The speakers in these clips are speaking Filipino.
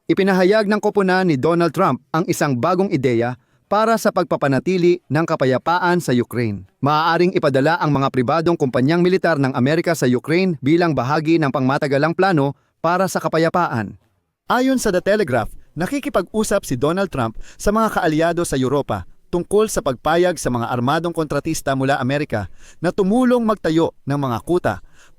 Ipinahayag ng koponan ni Donald Trump ang isang bagong ideya para sa pagpapanatili ng kapayapaan sa Ukraine. Maaaring ipadala ang mga pribadong kumpanyang militar ng Amerika sa Ukraine bilang bahagi ng pangmatagalang plano para sa kapayapaan. Ayon sa The Telegraph, nakikipag-usap si Donald Trump sa mga kaalyado sa Europa tungkol sa pagpayag sa mga armadong kontratista mula Amerika na tumulong magtayo ng mga kuta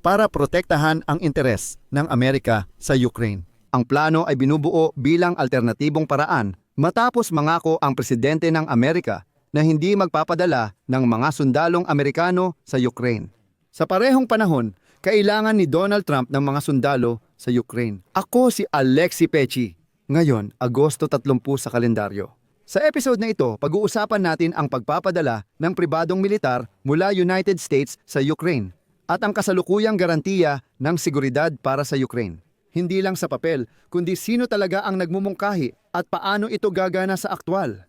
para protektahan ang interes ng Amerika sa Ukraine. Ang plano ay binubuo bilang alternatibong paraan matapos mangako ang presidente ng Amerika na hindi magpapadala ng mga sundalong Amerikano sa Ukraine. Sa parehong panahon, kailangan ni Donald Trump ng mga sundalo sa Ukraine. Ako si Alexi Pechi. Ngayon, Agosto 30 sa kalendaryo. Sa episode na ito, pag-uusapan natin ang pagpapadala ng pribadong militar mula United States sa Ukraine at ang kasalukuyang garantiya ng seguridad para sa Ukraine. Hindi lang sa papel, kundi sino talaga ang nagmumungkahi at paano ito gagana sa aktwal.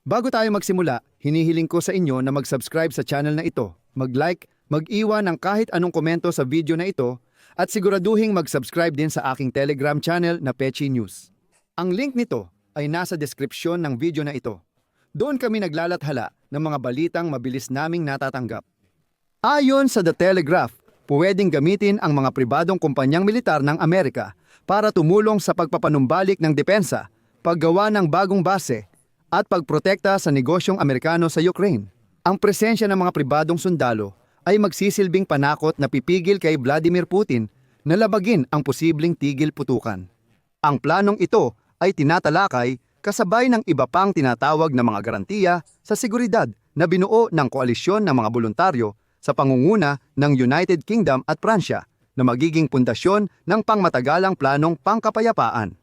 Bago tayo magsimula, hinihiling ko sa inyo na mag-subscribe sa channel na ito, mag-like, mag-iwan ng kahit anong komento sa video na ito, at siguraduhing mag-subscribe din sa aking Telegram channel na Pechi News. Ang link nito ay nasa deskripsyon ng video na ito. Doon kami naglalathala ng mga balitang mabilis naming natatanggap. Ayon sa The Telegraph, pwedeng gamitin ang mga pribadong kumpanyang militar ng Amerika para tumulong sa pagpapanumbalik ng depensa, paggawa ng bagong base, at pagprotekta sa negosyong Amerikano sa Ukraine. Ang presensya ng mga pribadong sundalo ay magsisilbing panakot na pipigil kay Vladimir Putin na labagin ang posibleng tigil putukan. Ang planong ito ay tinatalakay kasabay ng iba pang tinatawag na mga garantiya sa seguridad na binuo ng koalisyon ng mga voluntaryo sa pangunguna ng United Kingdom at Pransya na magiging pundasyon ng pangmatagalang planong pangkapayapaan.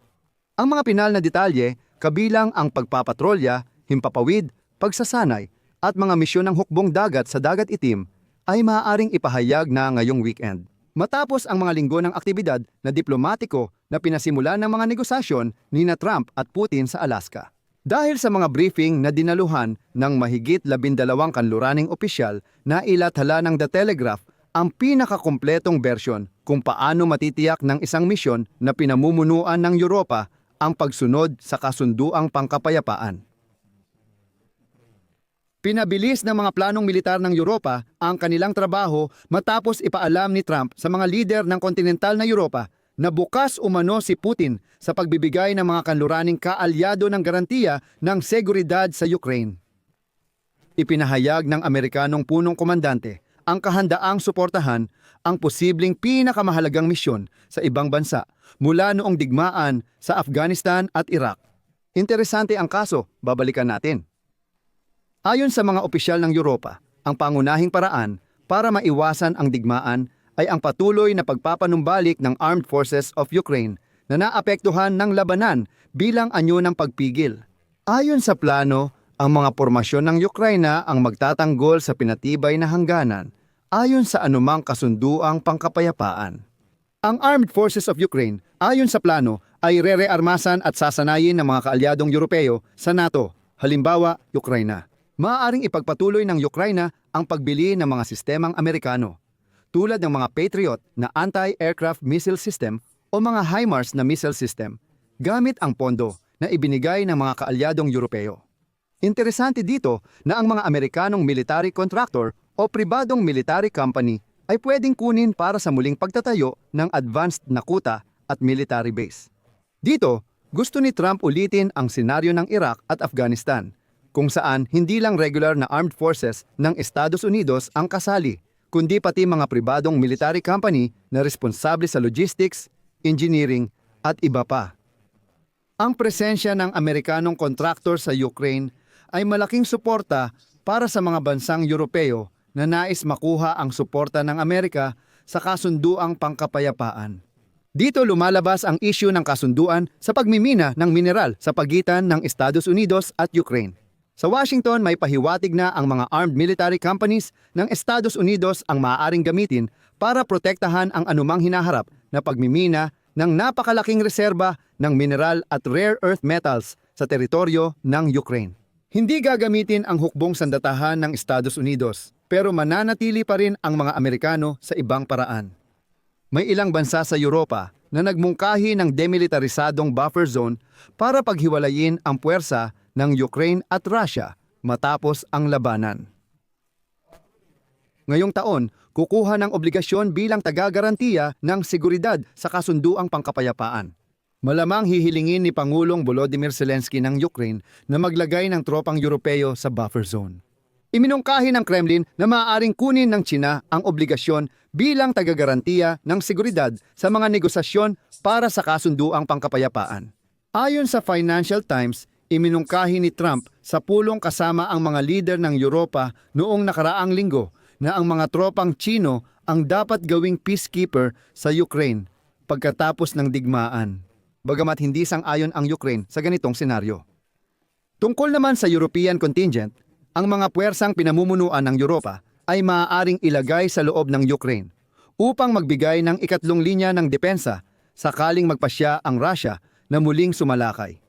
Ang mga pinal na detalye kabilang ang pagpapatrolya, himpapawid, pagsasanay at mga misyon ng hukbong dagat sa Dagat Itim ay maaaring ipahayag na ngayong weekend. Matapos ang mga linggo ng aktibidad na diplomatiko na pinasimulan ng mga negosasyon ni Trump at Putin sa Alaska. Dahil sa mga briefing na dinaluhan ng mahigit 12 kanluraning opisyal na ilathala ng The Telegraph ang pinakakumpletong bersyon kung paano matitiyak ng isang misyon na pinamumunuan ng Europa ang pagsunod sa kasunduang pangkapayapaan. Pinabilis ng mga planong militar ng Europa ang kanilang trabaho matapos ipaalam ni Trump sa mga lider ng kontinental na Europa na bukas umano si Putin sa pagbibigay ng mga kanluraning kaalyado ng garantiya ng seguridad sa Ukraine. Ipinahayag ng Amerikanong punong komandante ang kahandaang suportahan ang posibleng pinakamahalagang misyon sa ibang bansa mula noong digmaan sa Afghanistan at Iraq. Interesante ang kaso, babalikan natin. Ayon sa mga opisyal ng Europa, ang pangunahing paraan para maiwasan ang digmaan ay ang patuloy na pagpapanumbalik ng Armed Forces of Ukraine na naapektuhan ng labanan bilang anyo ng pagpigil. Ayon sa plano, ang mga pormasyon ng Ukraine ang magtatanggol sa pinatibay na hangganan ayon sa anumang kasunduang pangkapayapaan. Ang Armed Forces of Ukraine, ayon sa plano, ay rerearmasan at sasanayin ng mga kaalyadong Europeo sa NATO, halimbawa, Ukraine. Maaaring ipagpatuloy ng Ukraine ang pagbili ng mga sistemang Amerikano, tulad ng mga Patriot na anti-aircraft missile system o mga HIMARS na missile system, gamit ang pondo na ibinigay ng mga kaalyadong Europeo. Interesante dito na ang mga Amerikanong military contractor o pribadong military company ay pwedeng kunin para sa muling pagtatayo ng advanced na kuta at military base. Dito, gusto ni Trump ulitin ang senaryo ng Iraq at Afghanistan, kung saan hindi lang regular na armed forces ng Estados Unidos ang kasali, kundi pati mga pribadong military company na responsable sa logistics, engineering at iba pa. Ang presensya ng Amerikanong kontraktor sa Ukraine ay malaking suporta para sa mga bansang Europeo na nais makuha ang suporta ng Amerika sa kasunduang pangkapayapaan. Dito lumalabas ang issue ng kasunduan sa pagmimina ng mineral sa pagitan ng Estados Unidos at Ukraine. Sa Washington, may pahiwatig na ang mga armed military companies ng Estados Unidos ang maaaring gamitin para protektahan ang anumang hinaharap na pagmimina ng napakalaking reserba ng mineral at rare earth metals sa teritoryo ng Ukraine. Hindi gagamitin ang hukbong sandatahan ng Estados Unidos, pero mananatili pa rin ang mga Amerikano sa ibang paraan. May ilang bansa sa Europa na nagmungkahi ng demilitarisadong buffer zone para paghiwalayin ang puwersa ng Ukraine at Russia matapos ang labanan. Ngayong taon, kukuha ng obligasyon bilang taga-garantiya ng seguridad sa kasunduang pangkapayapaan. Malamang hihilingin ni Pangulong Volodymyr Zelensky ng Ukraine na maglagay ng tropang Europeo sa buffer zone. Iminungkahi ng Kremlin na maaaring kunin ng China ang obligasyon bilang taga-garantiya ng seguridad sa mga negosasyon para sa kasunduang pangkapayapaan. Ayon sa Financial Times, iminungkahi ni Trump sa pulong kasama ang mga lider ng Europa noong nakaraang linggo na ang mga tropang Chino ang dapat gawing peacekeeper sa Ukraine pagkatapos ng digmaan. Bagamat hindi sang-ayon ang Ukraine sa ganitong senaryo. Tungkol naman sa European contingent, ang mga puwersang pinamumunuan ng Europa ay maaaring ilagay sa loob ng Ukraine upang magbigay ng ikatlong linya ng depensa sakaling magpasya ang Russia na muling sumalakay.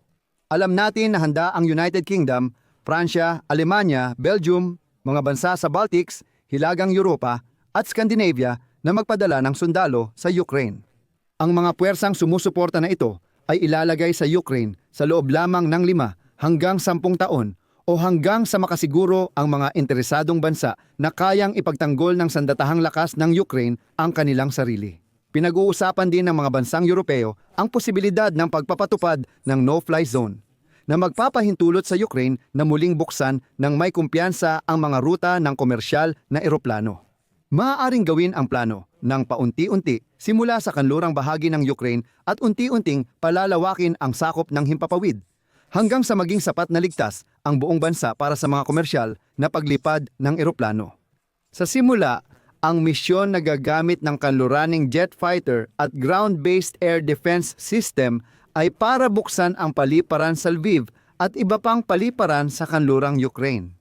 Alam natin na handa ang United Kingdom, Pransya, Alemanya, Belgium, mga bansa sa Baltics, Hilagang Europa at Scandinavia na magpadala ng sundalo sa Ukraine. Ang mga puwersang sumusuporta na ito ay ilalagay sa Ukraine sa loob lamang ng 5 hanggang 10 taon o hanggang sa makasiguro ang mga interesadong bansa na kayang ipagtanggol ng sandatahang lakas ng Ukraine ang kanilang sarili. Pinag-uusapan din ng mga bansang Europeo ang posibilidad ng pagpapatupad ng no-fly zone na magpapahintulot sa Ukraine na muling buksan ng may kumpiyansa ang mga ruta ng komersyal na eroplano. Maaaring gawin ang plano ng paunti-unti simula sa kanlurang bahagi ng Ukraine at unti-unting palalawakin ang sakop ng himpapawid hanggang sa maging sapat na ligtas ang buong bansa para sa mga komersyal na paglipad ng eroplano. Sa simula, ang misyon na gagamit ng kanluraning jet fighter at ground-based air defense system ay para buksan ang paliparan sa Lviv at iba pang paliparan sa kanlurang Ukraine.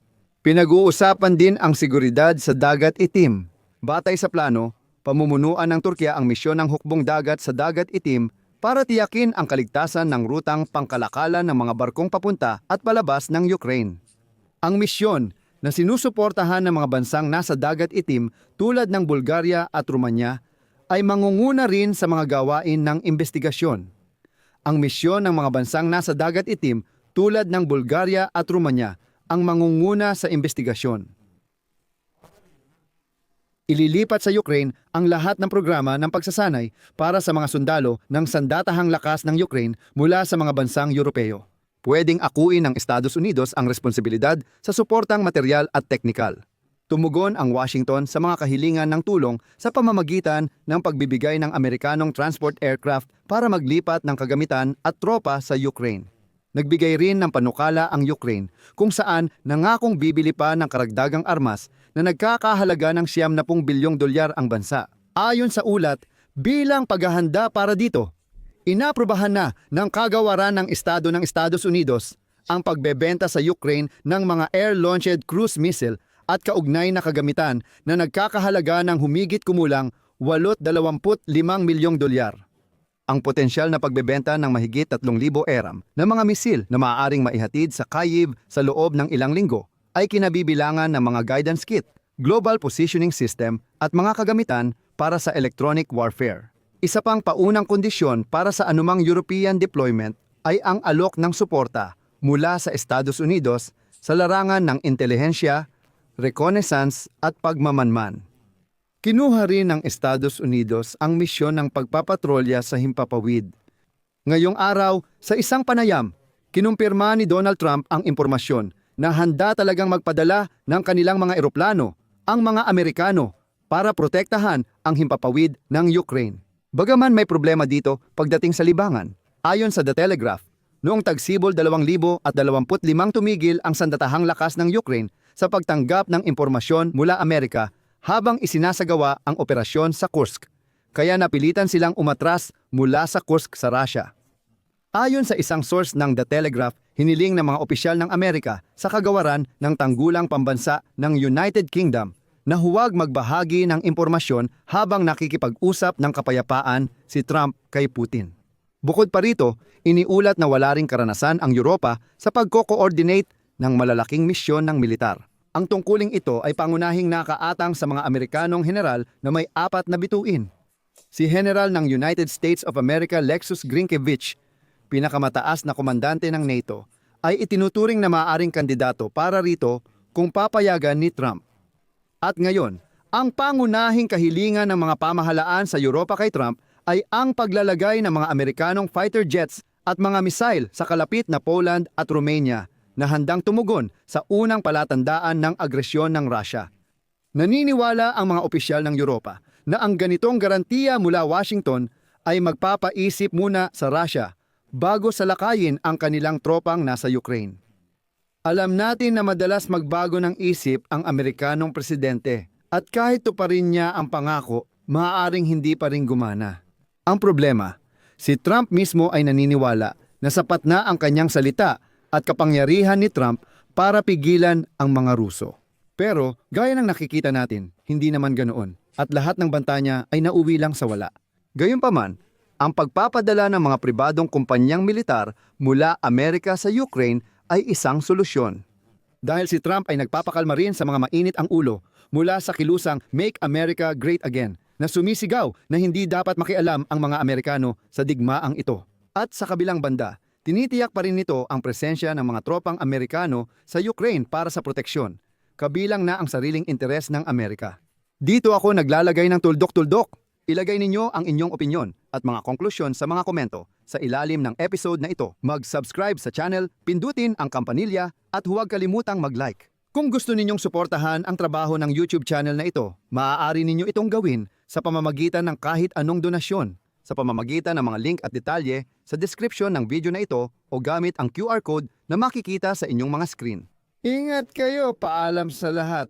Pinag-uusapan din ang seguridad sa Dagat Itim. Batay sa plano, pamumunuan ng Turkiya ang misyon ng hukbong dagat sa Dagat Itim para tiyakin ang kaligtasan ng rutang pangkalakalan ng mga barkong papunta at palabas ng Ukraine. Ang misyon na sinusuportahan ng mga bansang nasa Dagat Itim tulad ng Bulgaria at Romania ay mangunguna rin sa mga gawain ng investigasyon. Ang misyon ng mga bansang nasa Dagat Itim tulad ng Bulgaria at Romania ang mangunguna sa investigasyon. Ililipat sa Ukraine ang lahat ng programa ng pagsasanay para sa mga sundalo ng sandatahang lakas ng Ukraine mula sa mga bansang Europeo. Pwedeng akuin ng Estados Unidos ang responsibilidad sa suportang material at teknikal. Tumugon ang Washington sa mga kahilingan ng tulong sa pamamagitan ng pagbibigay ng Amerikanong transport aircraft para maglipat ng kagamitan at tropa sa Ukraine. Nagbigay rin ng panukala ang Ukraine kung saan nangakong bibili pa ng karagdagang armas na nagkakahalaga ng $90 bilyong ang bansa. Ayon sa ulat, bilang paghahanda para dito, inaprubahan na ng kagawaran ng Estado ng Estados Unidos ang pagbebenta sa Ukraine ng mga air-launched cruise missile at kaugnay na kagamitan na nagkakahalaga ng humigit kumulang $825 milyong. Ang potensyal na pagbebenta ng mahigit 3,000 ERAM na mga misil na maaaring maihatid sa Kyiv sa loob ng ilang linggo ay kinabibilangan ng mga guidance kit, global positioning system at mga kagamitan para sa electronic warfare. Isa pang paunang kondisyon para sa anumang European deployment ay ang alok ng suporta mula sa Estados Unidos sa larangan ng intelihensya, reconnaissance at pagmamanman. Kinuha rin ng Estados Unidos ang misyon ng pagpapatrolya sa himpapawid. Ngayong araw, sa isang panayam, kinumpirma ni Donald Trump ang impormasyon na handa talagang magpadala ng kanilang mga eroplano, ang mga Amerikano, para protektahan ang himpapawid ng Ukraine. Bagaman may problema dito pagdating sa libangan, ayon sa The Telegraph, noong tagsibol 2025 tumigil ang sandatahang lakas ng Ukraine sa pagtanggap ng impormasyon mula Amerika habang isinasagawa ang operasyon sa Kursk, kaya napilitan silang umatras mula sa Kursk sa Russia. Ayon sa isang source ng The Telegraph, hiniling ng mga opisyal ng Amerika sa kagawaran ng tanggulang pambansa ng United Kingdom na huwag magbahagi ng impormasyon habang nakikipag-usap ng kapayapaan si Trump kay Putin. Bukod pa rito, iniulat na wala ring karanasan ang Europa sa pagko-coordinate ng malalaking misyon ng militar. Ang tungkuling ito ay pangunahing nakaatang sa mga Amerikanong general na may 4 na bituin. Si General ng United States of America Lexus Grinkevich, pinakamataas na komandante ng NATO, ay itinuturing na maaaring kandidato para rito kung papayagan ni Trump. At ngayon, ang pangunahing kahilingan ng mga pamahalaan sa Europa kay Trump ay ang paglalagay ng mga Amerikanong fighter jets at mga missile sa kalapit na Poland at Romania na handang tumugon sa unang palatandaan ng agresyon ng Russia. Naniniwala ang mga opisyal ng Europa na ang ganitong garantiya mula Washington ay magpapaisip muna sa Russia bago salakayin ang kanilang tropang nasa Ukraine. Alam natin na madalas magbago ng isip ang Amerikanong presidente at kahit tuparin niya ang pangako, maaaring hindi pa rin gumana. Ang problema, si Trump mismo ay naniniwala na sapat na ang kanyang salita at kapangyarihan ni Trump para pigilan ang mga Ruso. Pero gaya ng nakikita natin, hindi naman ganoon at lahat ng banta niya ay nauwi lang sa wala. Gayunpaman, ang pagpapadala ng mga pribadong kumpanyang militar mula Amerika sa Ukraine ay isang solusyon. Dahil si Trump ay nagpapakalma rin sa mga mainit ang ulo mula sa kilusang Make America Great Again na sumisigaw na hindi dapat makialam ang mga Amerikano sa digmaang ito. At sa kabilang banda, tinitiyak pa rin nito ang presensya ng mga tropang Amerikano sa Ukraine para sa proteksyon, kabilang na ang sariling interes ng Amerika. Dito ako naglalagay ng tuldok-tuldok. Ilagay ninyo ang inyong opinyon at mga konklusyon sa mga komento sa ilalim ng episode na ito. Mag-subscribe sa channel, pindutin ang kampanilya at huwag kalimutang mag-like. Kung gusto ninyong suportahan ang trabaho ng YouTube channel na ito, maaari ninyo itong gawin sa pamamagitan ng kahit anong donasyon, sa pamamagitan ng mga link at detalye sa description ng video na ito o gamit ang QR code na makikita sa inyong mga screen. Ingat kayo, paalam sa lahat.